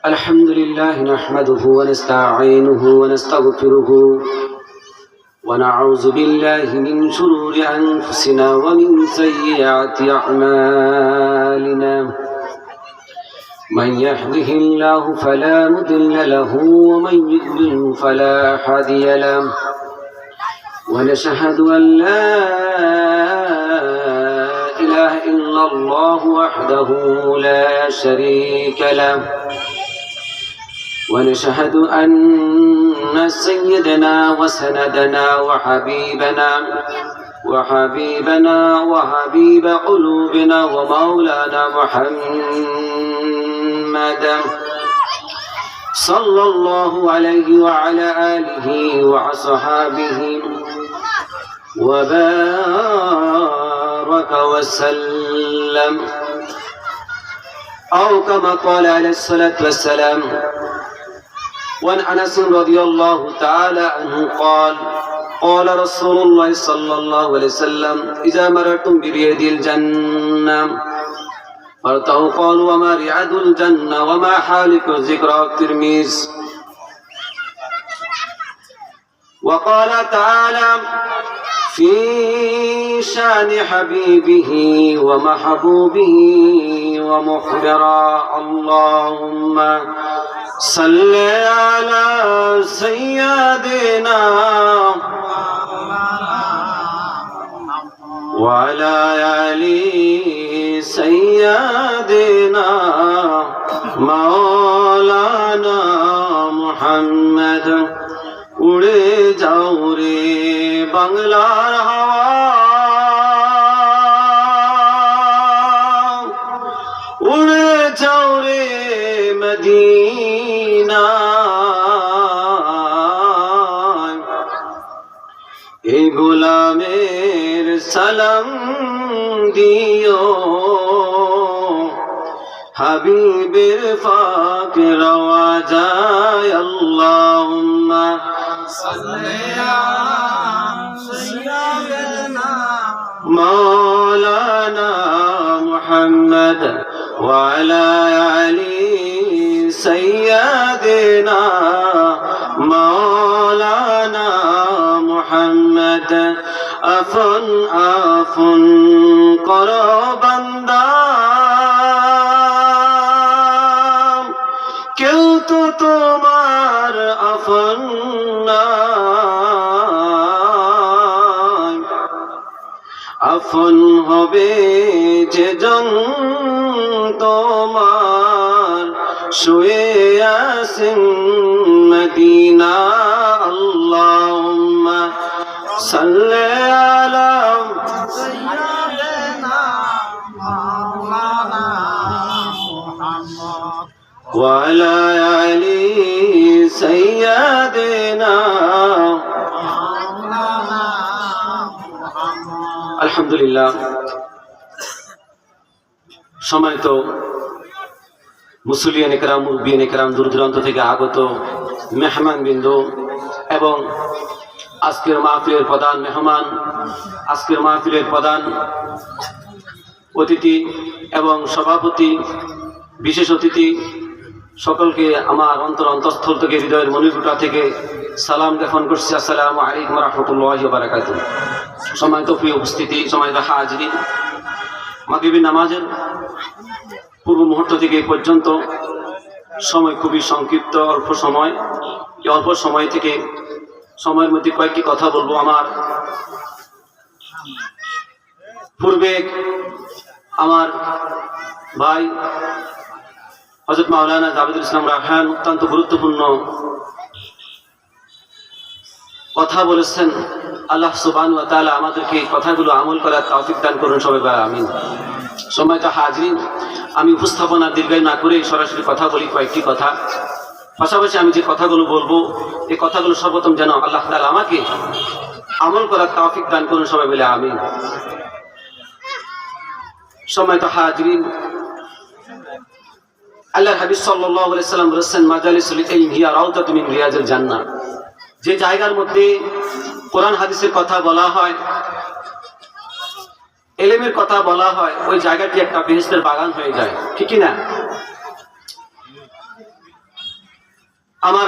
Alhamdulillah nahmaduhu wa nasta'inuhu wa nastaghfiruhu wa na'udzu billahi min shururi anfusina wa min sayyiati a'malina. Man yahdihillahu fala mudilla lahu wa man yudlil fala hadiya lahu. ونشهد أن لا إله إلا الله وحده لا شريك له ونشهد أن سيدنا وسندنا وحبيب قلوبنا ومولانا محمدا صلى الله عليه وعلى آله وصحابه وبارك وسلم أو كما قال عليه الصلاة والسلام. وعن أنس رضي الله تعالى عنه قال قال رسول الله صلى الله عليه وسلم إذا مررتم بريد الجنة فارتعوا قالوا وما رياض الجنة وما حالك ذكر الترمذي. وقال تعالى في شان حبيبه ومحبوبه ومخبرا اللهم صل على سيدنا وعلى آل سيدنا مولانا محمد. উড়ে যাও রে বাংলার হাওয়া, উড়ে যাও রে Medina, এই গোলামের সালাম দিও হাবিবের পাক রওয়া যায় আল্লাহুম্মা সাল্লি আলা সাইয়্যিদিনা মাওলানা মুহাম্মদ ওয়া আলা আলি সাইয়্যিদিনা মাওলানা মুহাম্মদ. আফন আফন করো বান্দা, কেউ তো তোমার আপন নাই, আপন হবে যেজন তোমার শুয়ে আছেন মদিনা. আল্লাহুম্মা সাল্লি আলা সাইয়্যিদিনা মাওলানা মুহাম্মদ وعلى آل سيدنا. আলহামদুলিল্লাহ, সম্মানিত মুসলিয়ান একরাম, মুরব্বিয়ান একরাম, দূর দূরান্ত থেকে আগত মেহমানবৃন্দ এবং আজকের মাহফিলের প্রধান মেহমান, আজকের মাহফিলের প্রধান অতিথি এবং সভাপতি, বিশেষ অতিথি, সকলকে আমার অন্তঃস্থল থেকে, হৃদয়ের মনিরুটা থেকে সালাম জ্ঞাপন করছি। আসসালামু আলাইকুম ওয়া রাহমাতুল্লাহি ওয়া বারাকাতুহু। সম্মানিত প্রিয় উপস্থিতি, সম্মানিত হাজিরিন, মাগরিবের নামাজের পূর্ব মুহূর্ত থেকে এই পর্যন্ত সময় খুবই সংক্ষিপ্ত, অল্প সময়। এই অল্প সময় থেকে সময়ের মধ্যে কয়েকটি কথা বলবো। আমার পূর্বে আমার ভাই হযরত মাওলানা জাবেদুল ইসলাম রায়হান অত্যন্ত গুরুত্বপূর্ণ কথা বলেছেন। আল্লাহ সুবহানাহু ওয়া তাআলা আমাদেরকে এই কথাগুলো আমল করার তৌফিক দান করুন সবাই বলেন আমিন। সম্মানিত হাজিরিন, আমি উপস্থাপনা দীর্ঘায়ু না করে সরাসরি কথা বলি কয়েকটি কথা। পাশাপাশি আমি যে কথাগুলো বলবো, এই কথাগুলো সর্বপ্রথম যেন আল্লাহ তাআলা আমাকে আমল করার তৌফিক দান করুন সবাই বলে আমিন। সম্মানিত হাজিরিন, আল্লাহর হাবিব সাল্লাল্লাহু আলাইহি সাল্লাম বলেছেন মাজালিসুল ইলম হিয়া রাউদাতুম মিন রিয়াজিল জান্নাহ। যে জায়গার মধ্যে কোরআন হাদিসের কথা বলা হয়, এলেমের কথা বলা হয় ওই জায়গাটি একটা বেহেশতের বাগান হয়ে যায়, ঠিক কি না? আমার